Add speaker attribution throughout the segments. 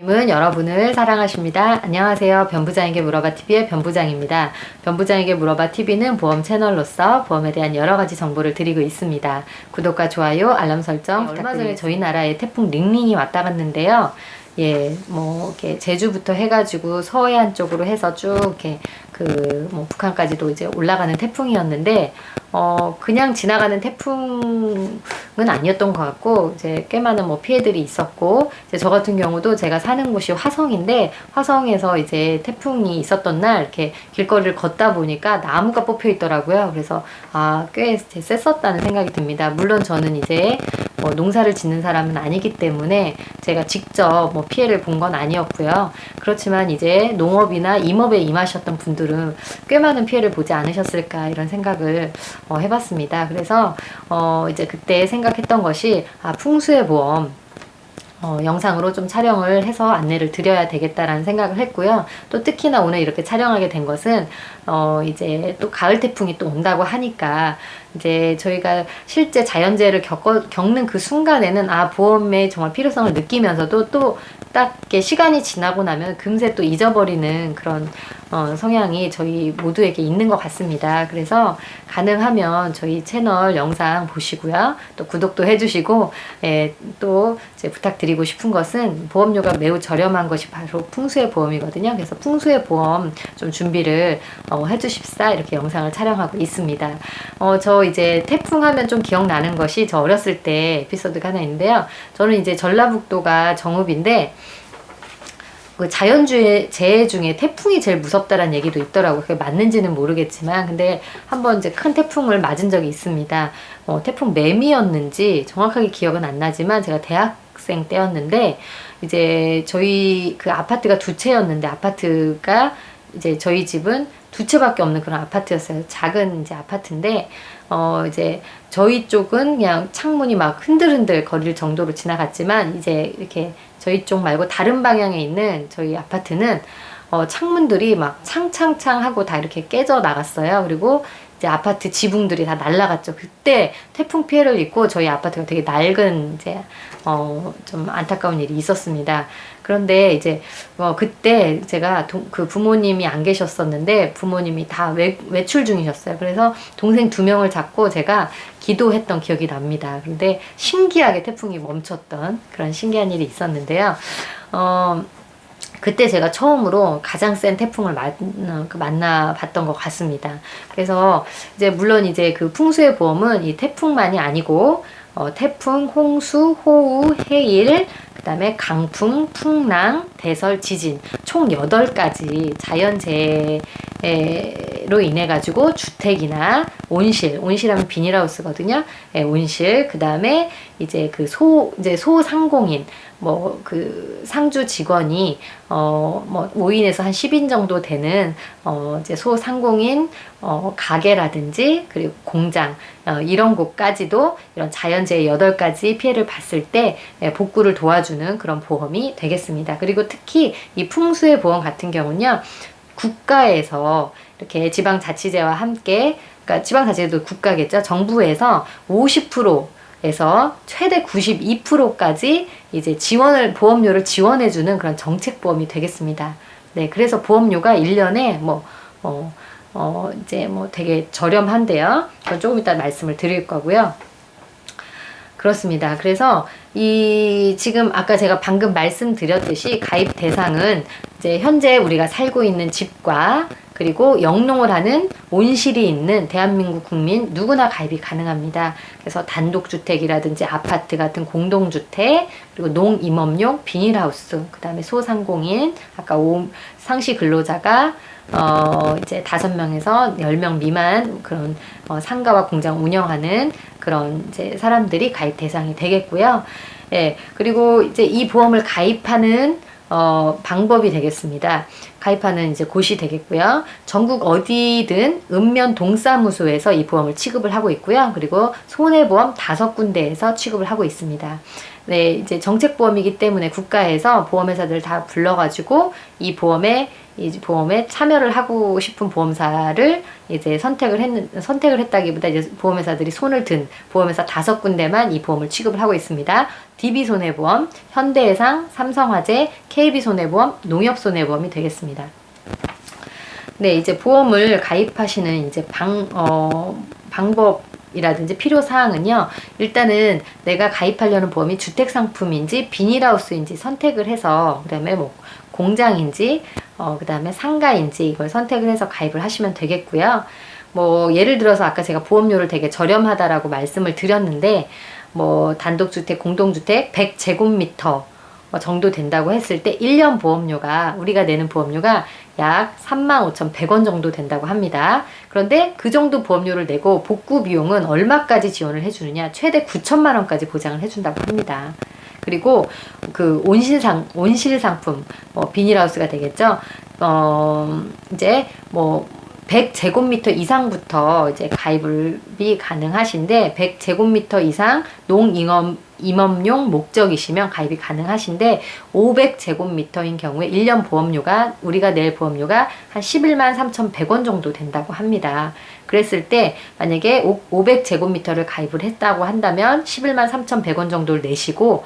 Speaker 1: 님은 여러분을 사랑하십니다. 안녕하세요. 변부장에게 물어봐 TV의 변부장입니다. 변부장에게 물어봐 TV는 보험 채널로서 보험에 대한 여러 가지 정보를 드리고 있습니다. 구독과 좋아요, 알람 설정 부탁드리겠습니다. 얼마 전에 저희 나라에 태풍 링링이 왔다 갔는데요. 이렇게 제주부터 해가지고 서해안 쪽으로 해서 쭉 이렇게 북한까지도 이제 올라가는 태풍이었는데, 그냥 지나가는 태풍은 아니었던 것 같고, 이제 꽤 많은 피해들이 있었고, 이제 저 같은 경우도 제가 사는 곳이 화성인데, 화성에서 이제 태풍이 있었던 날, 이렇게 길거리를 걷다 보니까 나무가 뽑혀 있더라고요. 그래서, 꽤 셌었다는 생각이 듭니다. 물론 저는 이제 농사를 짓는 사람은 아니기 때문에 제가 직접 피해를 본 건 아니었고요. 그렇지만 이제 농업이나 임업에 임하셨던 분들은 꽤 많은 피해를 보지 않으셨을까 이런 생각을 해봤습니다. 그래서 이제 그때 생각했던 것이 풍수의 보험 영상으로 좀 촬영을 해서 안내를 드려야 되겠다라는 생각을 했고요. 또 특히나 오늘 이렇게 촬영하게 된 것은 이제 또 가을 태풍이 또 온다고 하니까 이제 저희가 실제 자연재해를 겪는 그 순간에는 보험의 정말 필요성을 느끼면서도 또 딱 이렇게 시간이 지나고 나면 금세 또 잊어버리는 그런 성향이 저희 모두에게 있는 것 같습니다. 그래서 가능하면 저희 채널 영상 보시고요. 또 구독도 해주시고, 또 이제 부탁드리고 싶은 것은 보험료가 매우 저렴한 것이 바로 풍수의 보험이거든요. 그래서 풍수의 보험 좀 준비를 해주십사 이렇게 영상을 촬영하고 있습니다. 저 이제 태풍 하면 좀 기억나는 것이 저 어렸을 때 에피소드가 하나 있는데요. 저는 이제 전라북도가 정읍인데, 그 자연재해 중에 태풍이 제일 무섭다라는 얘기도 있더라고요. 그게 맞는지는 모르겠지만, 근데 한번 이제 큰 태풍을 맞은 적이 있습니다. 태풍 매미였는지 정확하게 기억은 안 나지만, 제가 대학생 때였는데, 이제 저희 그 아파트가 두 채였는데, 아파트가 이제 저희 집은 두 채밖에 없는 그런 아파트였어요. 작은 이제 아파트인데, 이제 저희 쪽은 그냥 창문이 막 흔들흔들 거릴 정도로 지나갔지만, 이제 이렇게 저희 쪽 말고 다른 방향에 있는 저희 아파트는 창문들이 막 창창창 하고 다 이렇게 깨져 나갔어요. 그리고 이제 아파트 지붕들이 다 날아갔죠. 그때 태풍 피해를 입고 저희 아파트가 되게 낡은 이제 좀 안타까운 일이 있었습니다. 그런데 이제 그때 제가 그 부모님이 안 계셨었는데 부모님이 다 외출 중이셨어요. 그래서 동생 2명을 잡고 제가 기도했던 기억이 납니다. 그런데 신기하게 태풍이 멈췄던 그런 신기한 일이 있었는데요. 그때 제가 처음으로 가장 센 태풍을 만나봤던 것 같습니다. 그래서 이제 물론 이제 그 풍수의 보험은 이 태풍만이 아니고 태풍, 홍수, 호우, 해일, 그 다음에 강풍, 풍랑, 대설, 지진 총 8가지 자연재해로 인해 가지고 주택이나 온실하면 비닐하우스거든요. 온실, 그 다음에 이제 그 소상공인, 그 상주 직원이 5인에서 한 10인 정도 되는 이제 소상공인 가게라든지 그리고 공장 이런 곳까지도 이런 자연재해 8가지 피해를 봤을 때 복구를 도와주는 그런 보험이 되겠습니다. 그리고 특히 이 풍수의 보험 같은 경우는요, 국가에서 이렇게 지방자치제와 함께, 그러니까 지방자치제도 국가겠죠. 정부에서 50%에서 최대 92%까지 이제 보험료를 지원해주는 그런 정책보험이 되겠습니다. 네, 그래서 보험료가 1년에 이제 되게 저렴한데요. 그건 조금 이따 말씀을 드릴 거고요. 그렇습니다. 그래서 지금 아까 제가 방금 말씀드렸듯이 가입 대상은 이제 현재 우리가 살고 있는 집과 그리고 영농을 하는 온실이 있는 대한민국 국민 누구나 가입이 가능합니다. 그래서 단독주택이라든지 아파트 같은 공동주택, 그리고 농임업용 비닐하우스, 그 다음에 소상공인, 아까 상시 근로자가 이제 5명에서 10명 미만 그런 상가와 공장 운영하는 그런 이제 사람들이 가입 대상이 되겠고요. 그리고 이제 이 보험을 가입하는 방법이 되겠습니다. 가입하는 이제 곳이 되겠고요. 전국 어디든 읍면 동사무소에서 이 보험을 취급을 하고 있고요. 그리고 손해보험 5군데에서 취급을 하고 있습니다. 네, 이제 정책보험이기 때문에 국가에서 보험회사들 다 불러가지고 이 보험에 참여를 하고 싶은 보험사를 이제 선택을 했다기보다 이제 보험회사들이 손을 든 보험회사 5군데만 이 보험을 취급을 하고 있습니다. DB손해보험, 현대해상, 삼성화재, KB손해보험, 농협손해보험이 되겠습니다. 네, 이제 보험을 가입하시는 이제 방법이라든지 필요 사항은요. 일단은 내가 가입하려는 보험이 주택 상품인지 비닐하우스인지 선택을 해서, 그다음에 뭐 공장인지 그다음에 상가인지 이걸 선택을 해서 가입을 하시면 되겠고요. 뭐 예를 들어서 아까 제가 보험료를 되게 저렴하다라고 말씀을 드렸는데, 뭐 단독주택, 공동주택 100제곱미터 정도 된다고 했을 때 1년 보험료가, 우리가 내는 보험료가 약 35,100원 정도 된다고 합니다. 그런데 그 정도 보험료를 내고 복구 비용은 얼마까지 지원을 해주느냐, 최대 9천만 원까지 보장을 해준다고 합니다. 그리고 그 온실 상품, 비닐하우스가 되겠죠. 이제 뭐 100제곱미터 이상부터 이제 가입이 가능하신데, 100제곱미터 이상 임업용 목적이시면 가입이 가능하신데, 500제곱미터인 경우에 1년 보험료가, 우리가 낼 보험료가 한 11만 3,100원 정도 된다고 합니다. 그랬을 때 만약에 500제곱미터를 가입을 했다고 한다면 11만 3,100원 정도를 내시고,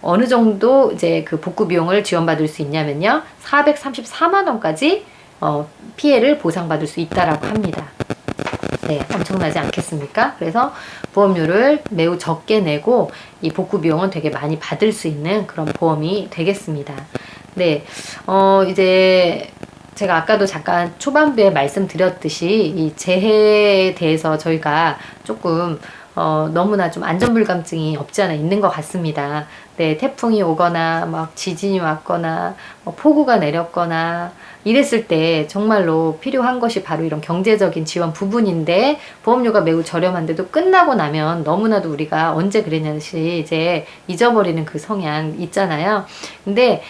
Speaker 1: 어느 정도 이제 그 복구 비용을 지원받을 수 있냐면요, 434만 원까지 피해를 보상받을 수 있다라고 합니다. 네, 엄청나지 않겠습니까? 그래서 보험료를 매우 적게 내고 이 복구 비용은 되게 많이 받을 수 있는 그런 보험이 되겠습니다. 네, 이제 제가 아까도 잠깐 초반부에 말씀드렸듯이 이 재해에 대해서 저희가 조금 너무나 좀 안전불감증이 없지 않아 있는 것 같습니다. 네, 태풍이 오거나 막 지진이 왔거나 폭우가 내렸거나 이랬을 때 정말로 필요한 것이 바로 이런 경제적인 지원 부분인데, 보험료가 매우 저렴한데도 끝나고 나면 너무나도 우리가 언제 그랬냐시 이제 잊어버리는 그 성향 있잖아요. 근데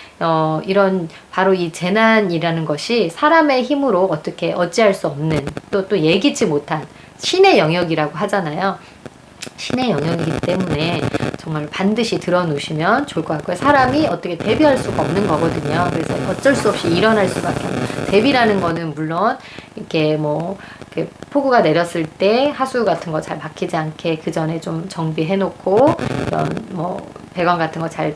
Speaker 1: 이런 바로 이 재난이라는 것이 사람의 힘으로 어떻게 어찌할 수 없는, 또 예기치 못한 신의 영역이라고 하잖아요. 신의 영역이기 때문에 정말 반드시 들어놓으시면 좋을 것 같고요. 사람이 어떻게 대비할 수가 없는 거거든요. 그래서 어쩔 수 없이 일어날 수밖에 없는, 대비라는 거는 물론 이렇게 뭐 이렇게 폭우가 내렸을 때 하수 같은 거 잘 막히지 않게 그 전에 좀 정비해 놓고, 이런 뭐 배관 같은 거 잘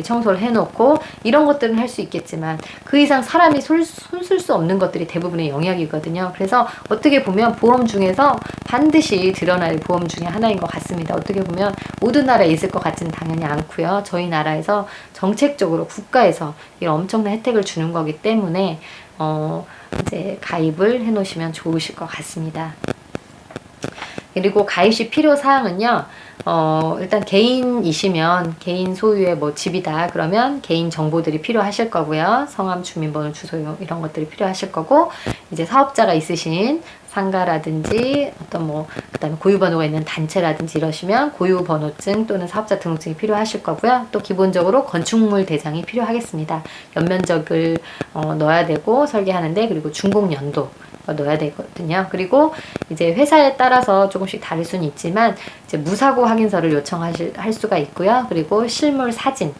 Speaker 1: 청소를 해놓고, 이런 것들은 할 수 있겠지만 그 이상 사람이 손쓸 수 없는 것들이 대부분의 영역이거든요. 그래서 어떻게 보면 보험 중에서 반드시 드러날 보험 중에 하나인 것 같습니다. 어떻게 보면 모든 나라에 있을 것 같지는 당연히 않고요. 저희 나라에서 정책적으로 국가에서 이런 엄청난 혜택을 주는 거기 때문에 이제 가입을 해 놓으시면 좋으실 것 같습니다. 그리고 가입 시 필요 사항은요, 일단 개인이시면 개인 소유의 뭐 집이다 그러면 개인 정보들이 필요하실 거고요. 성함, 주민번호, 주소 이런 것들이 필요하실 거고, 이제 사업자가 있으신 상가라든지 어떤 뭐 그다음에 고유번호가 있는 단체라든지 이러시면 고유번호증 또는 사업자 등록증이 필요하실 거고요. 또 기본적으로 건축물 대장이 필요하겠습니다. 연면적을 넣어야 되고 설계하는데, 그리고 준공 연도 넣어야 되거든요. 그리고 이제 회사에 따라서 조금씩 다를 수는 있지만 이제 무사고 확인서를 할 수가 있고요. 그리고 실물 사진,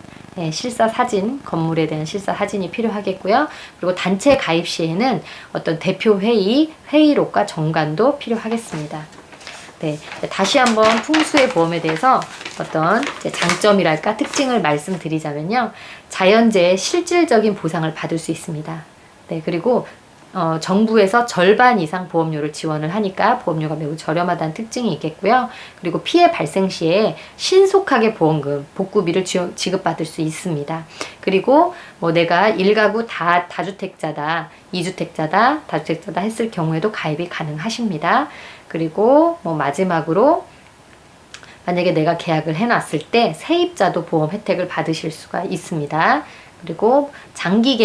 Speaker 1: 실사 사진, 건물에 대한 실사 사진이 필요하겠고요. 그리고 단체 가입 시에는 어떤 대표 회의록과 정관도 필요하겠습니다. 네, 다시 한번 풍수의 보험에 대해서 어떤 장점이랄까 특징을 말씀드리자면요, 자연재해 실질적인 보상을 받을 수 있습니다. 네, 그리고 정부에서 절반 이상 보험료를 지원을 하니까 보험료가 매우 저렴하다는 특징이 있겠고요. 그리고 피해 발생 시에 신속하게 보험금, 복구비를 지급받을 수 있습니다. 그리고 뭐 내가 1가구 다주택자다, 2주택자다, 다주택자다 했을 경우에도 가입이 가능하십니다. 그리고 뭐 마지막으로 만약에 내가 계약을 해놨을 때 세입자도 보험 혜택을 받으실 수가 있습니다. 그리고 장기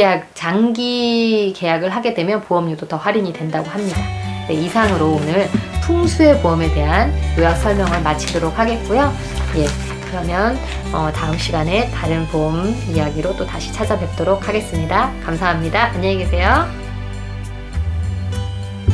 Speaker 1: 계약을 하게 되면 보험료도 더 할인이 된다고 합니다. 네, 이상으로 오늘 풍수의 보험에 대한 요약 설명을 마치도록 하겠고요. 예, 그러면 다음 시간에 다른 보험 이야기로 또 다시 찾아뵙도록 하겠습니다. 감사합니다. 안녕히 계세요.